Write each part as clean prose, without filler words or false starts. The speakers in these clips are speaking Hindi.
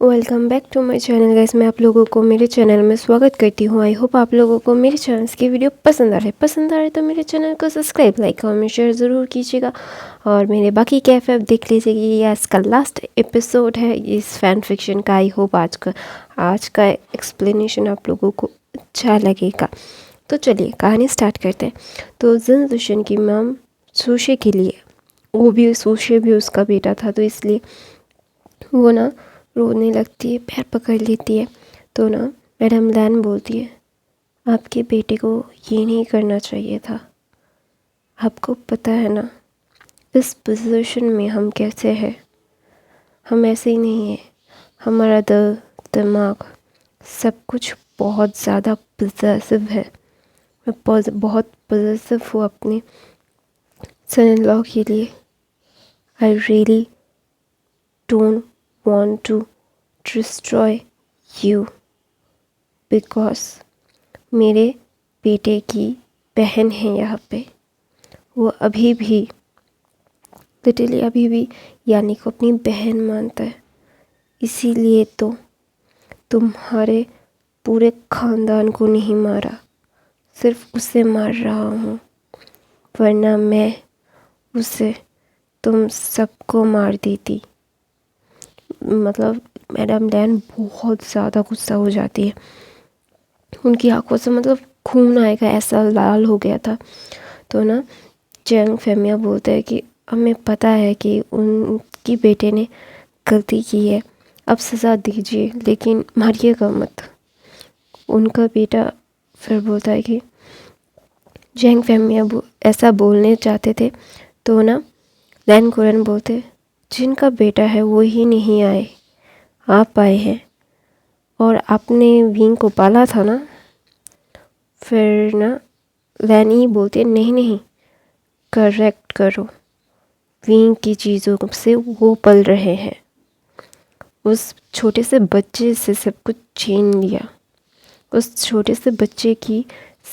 Welcome back to my channel guys. मैं आप लोगों को मेरे चैनल में स्वागत करती हूँ। आई होप आप लोगों को मेरे चैनल की वीडियो पसंद आ रहे तो मेरे चैनल को सब्सक्राइब लाइक कमेंट शेयर ज़रूर कीजिएगा और मेरे बाकी कैफ़े आप देख लीजिएगा। ये इसका लास्ट एपिसोड है इस फ़ैन फिक्शन का। आई होप आज का एक्सप्लेनेशन आप लोगों को अच्छा लगेगा। तो चलिए कहानी स्टार्ट करते हैं। तो जिन दुशन की मैम सूशे के लिए, वो भी सूशे भी उसका बेटा था, तो इसलिए वो ना रोने लगती है, पैर पकड़ लेती है। तो ना मैडम लैन बोलती है, आपके बेटे को ये नहीं करना चाहिए था। आपको पता है ना इस पोजीशन में हम कैसे हैं। हम ऐसे ही नहीं हैं। हमारा दिल दिमाग सब कुछ बहुत ज़्यादा पॉजिटिव है। मैं बहुत पॉजिटिव हूँ अपने सन इन लॉ के लिए। I really don't want to destroy you because मेरे बेटे की बहन है यहाँ पे। वो अभी भी लिटरली अभी भी यानी को अपनी बहन मानता है। इसीलिए तो तुम्हारे पूरे ख़ानदान को नहीं मारा, सिर्फ उसे मार रहा हूँ, वरना मैं उसे तुम सबको मार देती। मतलब मैडम लैन बहुत ज़्यादा गुस्सा हो जाती है। उनकी आंखों से मतलब खून आएगा, ऐसा लाल हो गया था। तो ना जंग फेमिया बोलते हैं कि हमें पता है कि उनकी बेटे ने गलती की है, अब सज़ा दीजिए लेकिन मारिएगा मत। उनका बेटा फिर बोलता है कि जंग फेमिया ऐसा बोलने चाहते थे। तो ना लैन कुरन बोलते, जिनका बेटा है वो ही नहीं आए, आप आए हैं और आपने विंग को पाला था ना। फिर ना लैनी बोलते, नहीं करेक्ट करो, विंग की चीज़ों से वो पल रहे हैं। उस छोटे से बच्चे से सब कुछ छीन लिया, उस छोटे से बच्चे की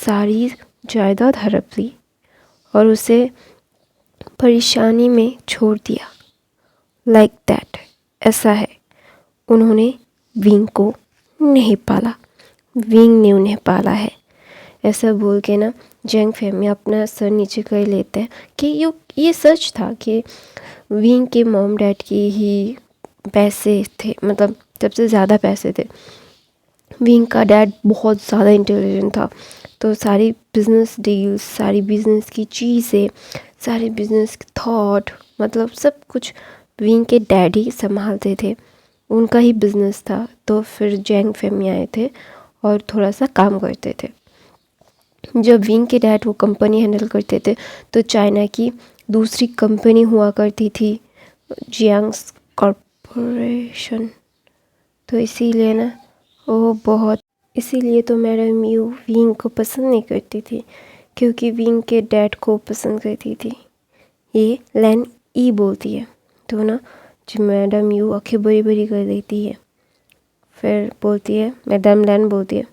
सारी जायदाद हड़प ली और उसे परेशानी में छोड़ दिया। लाइक दैट, ऐसा है। उन्होंने विंग को नहीं पाला, विंग ने उन्हें पाला है। ऐसा बोल के ना जंग फेमिया अपना सर नीचे कर लेते हैं कि ये सच था कि विंग के मॉम डैड की ही पैसे थे, मतलब सबसे ज़्यादा पैसे थे। विंग का डैड बहुत ज़्यादा इंटेलिजेंट था, तो सारी बिज़नेस डील्स, सारी बिज़नेस की चीज़ें, सारे बिज़नेस थॉट, मतलब सब कुछ विंग के डैड ही संभालते थे, उनका ही बिज़नेस था। तो फिर जैंग फेमी आए थे और थोड़ा सा काम करते थे। जब विंग के डैड वो कंपनी हैंडल करते थे तो चाइना की दूसरी कंपनी हुआ करती थी, जियांग्स कॉरपोरेशन। तो इसीलिए ना इसीलिए तो मैडम यू विंग को पसंद नहीं करती थी, क्योंकि विंग के डैड को पसंद करती थी। ये लैन ई बोलती है। तो ना जो मैडम यू आँखें बड़ी बड़ी कर देती है। फिर बोलती है, मैडम लैन बोलती है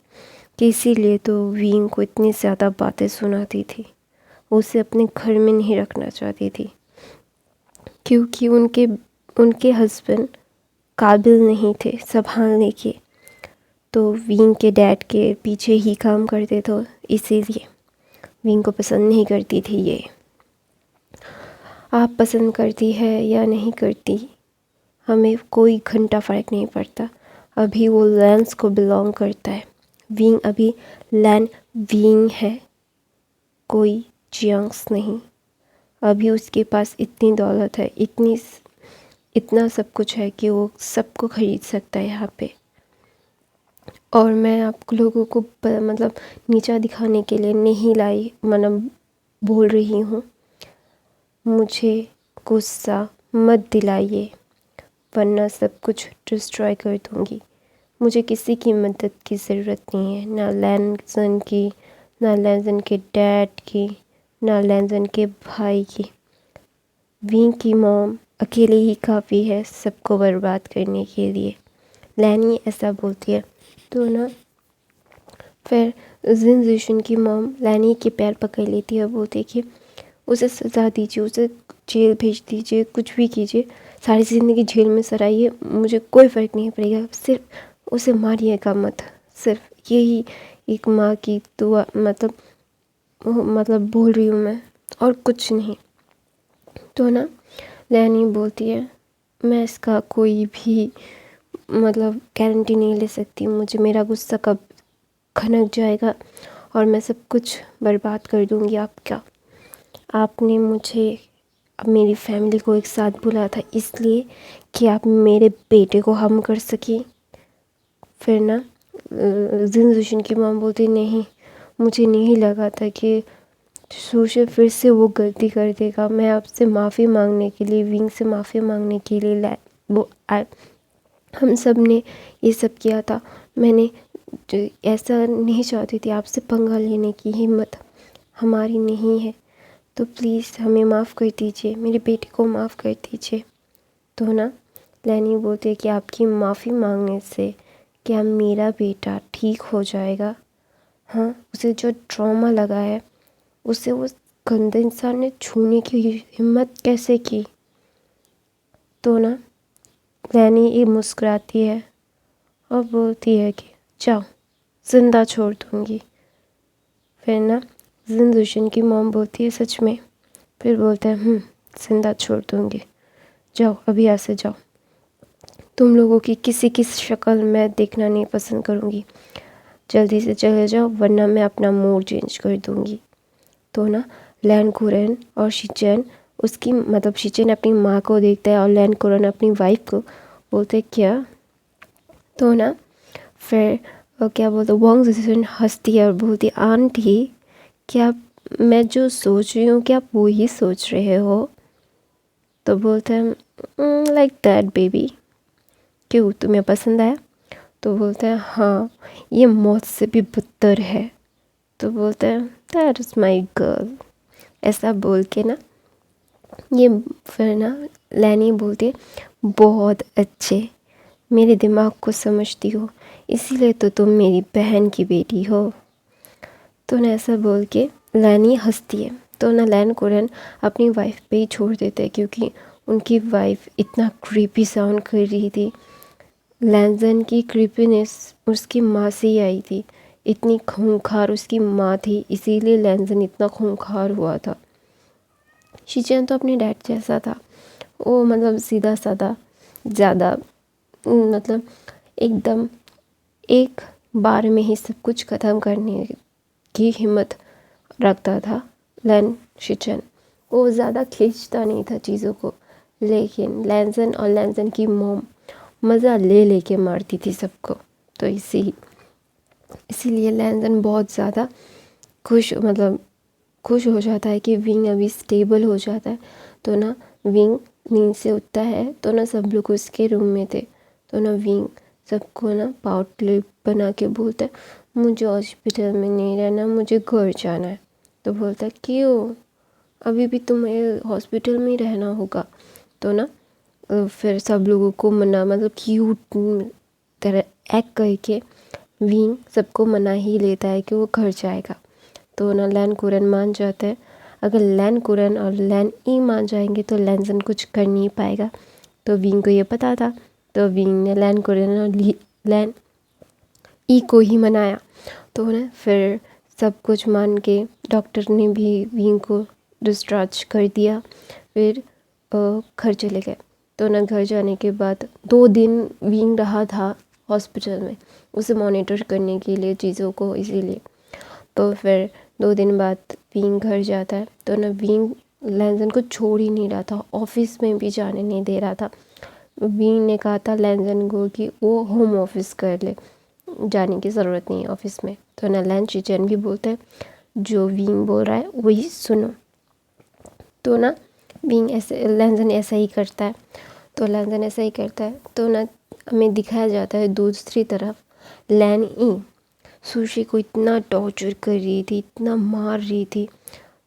कि इसीलिए तो विंग को इतनी ज़्यादा बातें सुनाती थी, उसे अपने घर में नहीं रखना चाहती थी, क्योंकि उनके हस्बैंड काबिल नहीं थे संभालने के। तो विंग के डैड के पीछे ही काम करते थे, इसीलिए विंग को पसंद नहीं करती थी। ये आप पसंद करती है या नहीं करती, हमें कोई घंटा फ़र्क नहीं पड़ता। अभी वो लैंस को बिलोंग करता है। विंग अभी लैन विंग है, कोई जियांग्स नहीं। अभी उसके पास इतनी दौलत है, इतना सब कुछ है कि वो सबको ख़रीद सकता है यहाँ पे। और मैं आप लोगों को मतलब नीचा दिखाने के लिए नहीं लाई, मतलब बोल रही हूँ। मुझे गुस्सा मत दिलाइए, वरना सब कुछ डिस्ट्रॉय कर दूँगी। मुझे किसी की मदद की ज़रूरत नहीं है, ना लैनजन की, ना लैनजन के डैड की, ना लैनजन के भाई की। विंग की मॉम अकेले ही काफ़ी है सबको बर्बाद करने के लिए। लैनी ऐसा बोलती है। तो ना फिर जिन जिशन की मॉम लैनी के पैर पकड़ लेती है, बोलती है कि उसे सज़ा दीजिए, उसे जेल भेज दीजिए, कुछ भी कीजिए, सारी ज़िंदगी जेल में सराइए, मुझे कोई फ़र्क नहीं पड़ेगा, सिर्फ उसे मारिएगा मत। सिर्फ यही एक माँ की दुआ मतलब बोल रही हूँ मैं, और कुछ नहीं। तो ना लैनी बोलती है, मैं इसका कोई भी मतलब गारंटी नहीं ले सकती, मुझे मेरा गुस्सा कब खनक जाएगा और मैं सब कुछ बर्बाद कर दूँगी आपका। आपने मुझे अब मेरी फैमिली को एक साथ बुलाया था इसलिए कि आप मेरे बेटे को हम कर सकें। फिर ना जिनजुशन की माँ बोलती, नहीं, मुझे नहीं लगा था कि सूशे फिर से वो गलती कर देगा। मैं आपसे माफ़ी मांगने के लिए, विंग से माफ़ी मांगने के लिए हम सब ने ये सब किया था। मैंने ऐसा नहीं चाहती थी, आपसे पंगा लेने की हिम्मत हमारी नहीं है, तो प्लीज़ हमें माफ़ कर दीजिए, मेरे बेटे को माफ़ कर दीजिए। तो ना लैनी बोलती है कि आपकी माफ़ी मांगने से क्या मेरा बेटा ठीक हो जाएगा? हाँ, उसे जो ट्रॉमा लगा है उसे वो गंदे इंसान ने छूने की हिम्मत कैसे की? तो ना लैनी ये मुस्कुराती है और बोलती है कि जाओ, ज़िंदा छोड़ दूँगी। फिर ना जिनजुशन की मॉम बोलती है, सच में? फिर बोलते हैं, ज़िंदा छोड़ दूँगी, जाओ अभी यहाँ से जाओ, तुम लोगों की किसी की शक्ल मैं देखना नहीं पसंद करूँगी, जल्दी से चले जाओ वरना मैं अपना मूड चेंज कर दूँगी। तो ना लैन कुरन और शिचेन उसकी मतलब शिचेन अपनी माँ को देखता है और लैन कुरन अपनी वाइफ को बोलते क्या? तो ना फिर क्या बोलते, वांग जिसन हंसती है और बोलती, आंटी क्या मैं जो सोच रही हूँ क्या आप वो ही सोच रहे हो? तो बोलते हैं लाइक दैट बेबी, क्यों तुम्हें पसंद आया? तो बोलते हैं हाँ, ये मौत से भी बदतर है। तो बोलते हैं दैट इज़ माई गर्ल। ऐसा बोल के ना ये फिर ना लैनी बोलती है, बहुत अच्छे, मेरे दिमाग को समझती हो, इसीलिए तो तुम मेरी बहन की बेटी हो। तो ना ऐसा बोल के लैनी हंसती है। तो ना लैन कुरन अपनी वाइफ पे ही छोड़ देते हैं क्योंकि उनकी वाइफ इतना क्रीपी साउंड कर रही थी। लैंजन की क्रीपीनेस उसकी माँ से ही आई थी, इतनी खूंखार उसकी माँ थी, इसीलिए लैंजन इतना खूंखार हुआ था। शिचेन तो अपने डैड जैसा था, वो मतलब सीधा साधा, ज़्यादा मतलब एकदम एक बार में ही सब कुछ ख़त्म करने की हिम्मत रखता था। लैन शिचेन वो ज़्यादा खींचता नहीं था चीज़ों को, लेकिन लैंजन और लैंजन की मॉम मज़ा ले लेके मारती थी सबको। तो इसीलिए लैंजन बहुत ज़्यादा खुश हो जाता है कि विंग अभी स्टेबल हो जाता है। तो ना विंग नींद से उठता है तो ना सब लोग उसके रूम में थे। तो ना विंग सबको ना पाउडर बना के बोलता है, मुझे हॉस्पिटल में नहीं रहना, मुझे घर जाना है। तो बोलता है क्यों, अभी भी तुम्हें हॉस्पिटल में ही रहना होगा। तो ना फिर सब लोगों को मना मतलब क्यूट तरह एक्ट करके विंग सबको मना ही लेता है कि वो घर जाएगा। तो ना लैन कुरन मान जाता है। अगर लैन कुरन और लैन ई मान जाएंगे तो लैंजन कुछ कर नहीं पाएगा। तो विंग को ये पता था, तो विंग ने लैन कुरन और लैन ई को ही मनाया। तो ना फिर सब कुछ मान के डॉक्टर ने भी विंग को डिस्चार्ज कर दिया। फिर घर चले गए। तो ना घर जाने के बाद 2 दिन विंग रहा था हॉस्पिटल में, उसे मॉनिटर करने के लिए चीज़ों को, इसीलिए। तो फिर 2 दिन बाद विंग घर जाता है। तो ना विंग लैंजन को छोड़ ही नहीं रहा था, ऑफिस में भी जाने नहीं दे रहा था। विंग ने कहा था लैंजन को कि वो होम ऑफिस कर ले, जाने की ज़रूरत नहीं है ऑफिस में। तो ना लैन शिचेन भी बोलते हैं जो विंग बोल रहा है वही सुनो। तो ना विंग ऐसे लैंजन ऐसा ही करता है। तो ना हमें दिखाया जाता है दूसरी तरफ लैन ई सुशी को इतना टॉर्चर कर रही थी, इतना मार रही थी।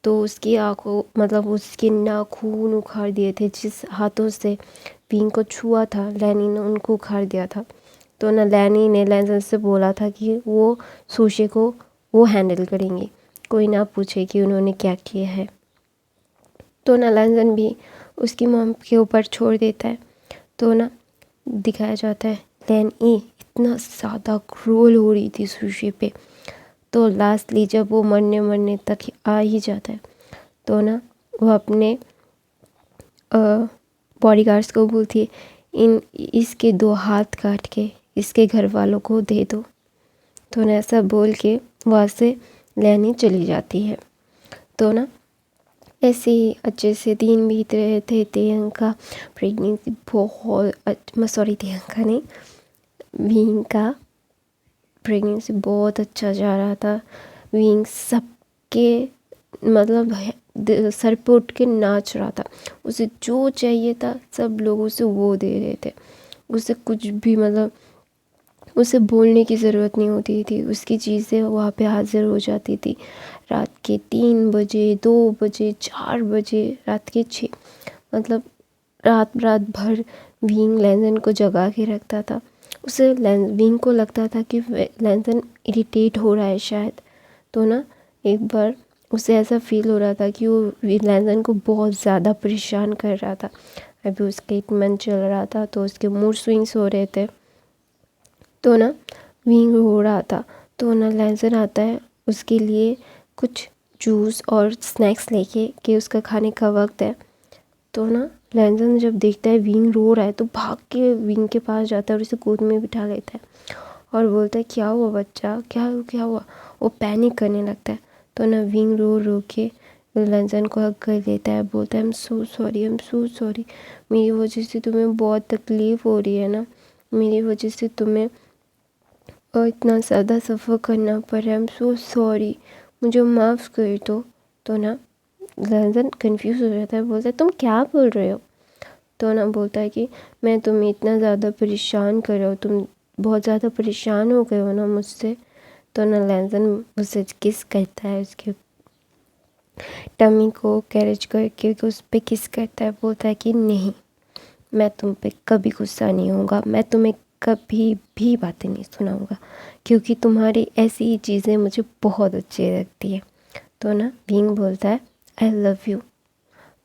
तो उसकी आँखों मतलब उसके नाखून उखाड़ दिए थे, जिस हाथों से विंग को छुआ था लैनी ने उनको उखाड़ दिया था। तो ना लैनी ने लैंजन से बोला था कि वो सुशी को वो हैंडल करेंगी, कोई ना पूछे कि उन्होंने क्या किया है। तो ना लैंजन भी उसकी मॉम के ऊपर छोड़ देता है। तो ना दिखाया जाता है लैन ई इतना ज़्यादा क्रूअल हो रही थी सुशी पे। तो लास्टली जब वो मरने तक आ ही जाता है तो ना वो अपने बॉडीगार्ड्स को बोलती है इसके 2 हाथ काट के इसके घर वालों को दे दो। तो ना ऐसा बोल के वहाँ से लैनी चली जाती है। तो ना ऐसे ही अच्छे से दिन बीत रहे थे। तेयंका प्रेगनेंसी बहुत सॉरी तेयंका नहीं, विंग का प्रेगनेंसी बहुत अच्छा जा रहा था। विंग सबके मतलब सर पे उठ के नाच रहा था। उसे जो चाहिए था सब लोग उसे वो दे रहे थे। उसे कुछ भी मतलब उसे बोलने की ज़रूरत नहीं होती थी, उसकी चीज़ें वहाँ पे हाजिर हो जाती थी। रात के 3 बजे, 2 बजे, 4 बजे, रात के 6 मतलब रात भर विंग लैंजन को जगा के रखता था। उसे विंग को लगता था कि लैंजन इरिटेट हो रहा है शायद। तो ना एक बार उसे ऐसा फील हो रहा था कि वो लैंजन को बहुत ज़्यादा परेशान कर रहा था। अभी उसका 8 मंथ चल रहा था तो उसके मूड स्विंग्स हो रहे थे। तो ना विंग हो रहा था तो ना लैंजन आता है उसके लिए कुछ जूस और स्नैक्स लेके कि उसका खाने का वक्त है। तो ना लैंजन जब देखता है विंग रो रहा है तो भाग के विंग के पास जाता है और उसे गोद में बिठा लेता है और बोलता है क्या हुआ बच्चा, क्या हुआ। वो पैनिक करने लगता है। तो ना विंग रो रो के लैंजन को हग कर लेता है, बोलता है आई एम सो सॉरी, मेरी वजह से तुम्हें बहुत तकलीफ़ हो रही है ना, मेरी वजह से तुम्हें और इतना ज़्यादा सफ़र करना पड़ा, आई एम सो सॉरी, मुझे माफ़ कर दो। तो ना लैंजन कंफ्यूज हो जाता है, बोलता है तुम क्या बोल रहे हो। तो ना बोलता है कि मैं तुम्हें इतना ज़्यादा परेशान कर रहा हूँ, तुम बहुत ज़्यादा परेशान हो गए हो ना मुझसे। तो ना लैंजन उसे किस करता है, उसके टमी को कैरेज करके उस पर किस करता है, बोलता है कि नहीं, मैं तुम पे कभी गुस्सा नहीं होगा, मैं तुम्हें कभी भी बातें नहीं सुनाऊंगा क्योंकि तुम्हारी ऐसी ही चीज़ें मुझे बहुत अच्छी लगती है। तो ना विंग बोलता है आई लव यू।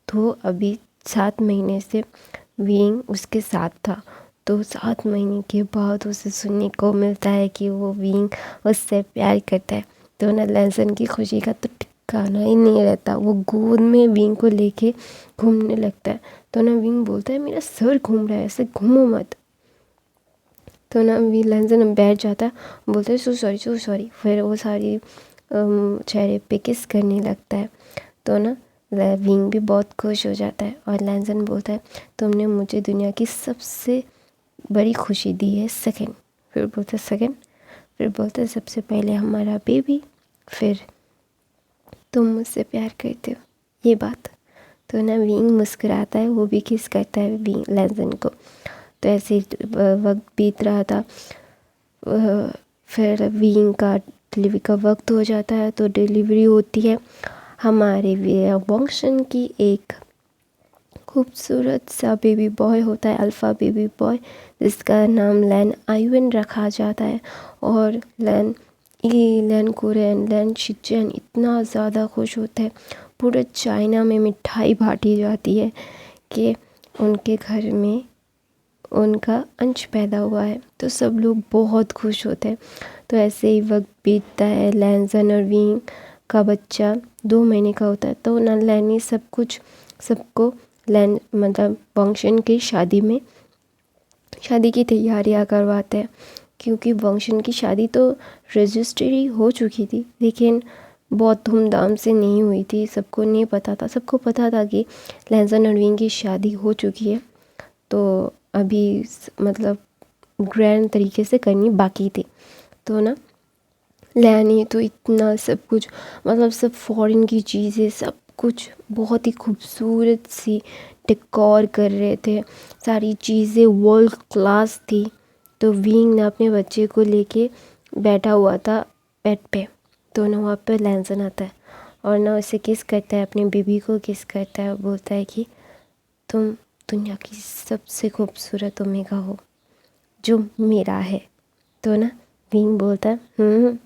तो अभी 7 महीने से विंग उसके साथ था। तो 7 महीने के बाद उसे सुनने को मिलता है कि वो विंग उससे प्यार करता है। तो ना लैंसन की खुशी का तो ठिकाना ही नहीं रहता, वो गोद में विंग को लेके घूमने लगता है। तो ना विंग बोलता है मेरा सर घूम रहा है, ऐसे घूमो मत। तो ना लैंसन बैठ जाता है, बोलता है सो सॉरी। फिर वो सारी चेहरे पे किस करने लगता है। तो ना विंग भी बहुत खुश हो जाता है और लैंसन बोलता है तुमने मुझे दुनिया की सबसे बड़ी खुशी दी है सेकंड। फिर बोलता है सेकंड, फिर बोलता है सबसे पहले हमारा बेबी, फिर तुम मुझसे प्यार करते हो ये बात। तो ना विंग मुस्कुराता है, वो भी किस करता है विंग लैंसन को। तो ऐसे वक्त बीत रहा था। फिर विंग का डिलीवरी का वक्त हो जाता है तो डिलीवरी होती है हमारे वंशन की एक खूबसूरत सा बेबी बॉय होता है, अल्फ़ा बेबी बॉय, जिसका नाम लैन आयुन रखा जाता है। और लैन कुरेन लैन शिचन इतना ज़्यादा खुश होता है, पूरे चाइना में मिठाई बांटी जाती है कि उनके घर में उनका अंश पैदा हुआ है। तो सब लोग बहुत खुश होते हैं। तो ऐसे ही वक्त बीतता है, लैंसन और विंग का बच्चा 2 महीने का होता है। तो ना लैनी सब कुछ सबको लैन मतलब वंशन की शादी की तैयारियां करवाते हैं क्योंकि वंशन की शादी तो रजिस्ट्री हो चुकी थी लेकिन बहुत धूमधाम से नहीं हुई थी, सबको नहीं पता था। सबको पता था कि लैंसन और विंग की शादी हो चुकी है, तो अभी मतलब ग्रैंड तरीके से करनी बाकी थी। तो ना लैनी तो इतना सब कुछ मतलब सब फॉरेन की चीज़ें सब कुछ बहुत ही खूबसूरत सी डेकोर कर रहे थे, सारी चीज़ें वर्ल्ड क्लास थी। तो विंग ने अपने बच्चे को लेके बैठा हुआ था बेड पे। तो ना वहाँ पे लैंसन आता है और ना उसे किस करता है, अपने बेबी को किस करता है, बोलता है कि तुम दुनिया की सबसे खूबसूरत ओमेगा हो जो मेरा है। तो ना विंग बोलता है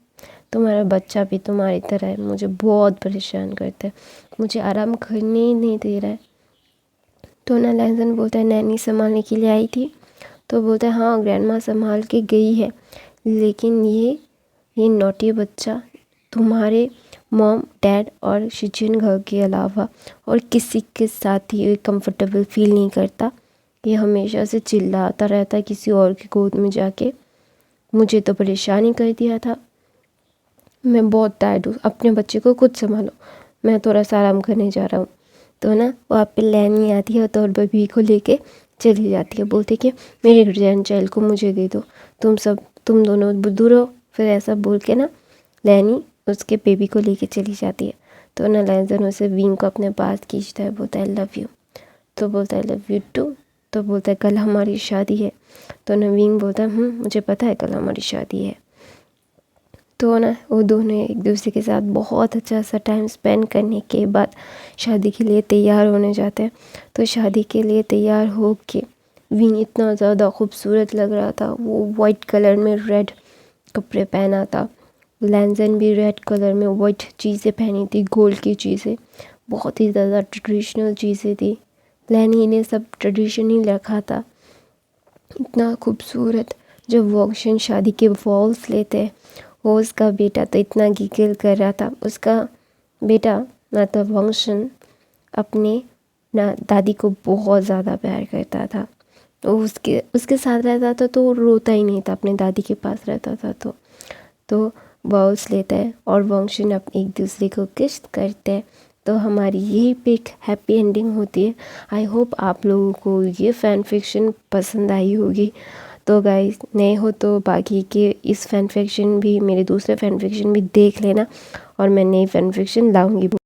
तुम्हारा बच्चा भी तुम्हारी तरह है, मुझे बहुत परेशान करता है, मुझे आराम करने ही नहीं दे रहा है। तो ना लैंसन बोलता है नैनी संभालने के लिए आई थी। तो बोलता है हाँ ग्रैंड माँ संभाल के गई है, लेकिन ये नॉटी बच्चा तुम्हारे मॉम डैड और शिचिन घर के अलावा और किसी के साथ ही कंफर्टेबल फील नहीं करता। ये हमेशा से चिल्लाता रहता है किसी और की गोद में जाके। मुझे तो परेशानी कर दिया था। मैं बहुत टायर्ड हूँ, अपने बच्चे को खुद संभालो, मैं थोड़ा सा आराम करने जा रहा हूँ। तो ना वहाँ पे लैनी आती है तो और बेबी को लेके चली जाती है। बोलते कि मेरे ग्रैंड चाइल्ड को मुझे दे दो, तुम दोनों दूर हो। फिर ऐसा बोल के ना लैनी उसके बेबी को लेके चली जाती है। तो ना लैंसन उसे विंग को अपने पास खींचता है, बोलता है लव यू। तो बोलता है लव यू टू। तो बोलता है कल हमारी शादी है। तो ना विंग बोलता है मुझे पता है कल हमारी शादी है। तो ना वो दोनों एक दूसरे के साथ बहुत अच्छा सा टाइम स्पेंड करने के बाद शादी के लिए तैयार होने जाते हैं। तो शादी के लिए तैयार हो के विंग इतना ज़्यादा खूबसूरत लग रहा था। वो वाइट कलर में रेड कपड़े पहना था। लैंसन भी रेड कलर में वाइट चीज़ें पहनी थी, गोल्ड की चीज़ें, बहुत ही ज़्यादा ट्रेडिशनल चीज़ें थी। लैनी ने सब ट्रेडिशन ही रखा था, इतना खूबसूरत। जब वॉक्शन शादी के वॉल्स लेते हैं, वो उसका बेटा तो इतना गिगल कर रहा था। उसका बेटा मतलब वॉक्शन अपने ना दादी को बहुत ज़्यादा प्यार करता था। वो उसके साथ रहता था तो वो रोता ही नहीं था, अपने दादी के पास रहता था। तो बॉल्स लेता है और वॉक्शन अपने एक दूसरे को किस करते हैं। तो हमारी यही पे एक हैप्पी एंडिंग होती है। आई होप आप लोगों को ये फ़ैन फिक्शन पसंद आई होगी। तो गाइस नए हो तो बाकी के इस फ़ैन फिक्शन भी, मेरे दूसरे फ़ैन फिक्शन भी देख लेना, और मैं नई फ़ैन फिक्शन लाऊंगी।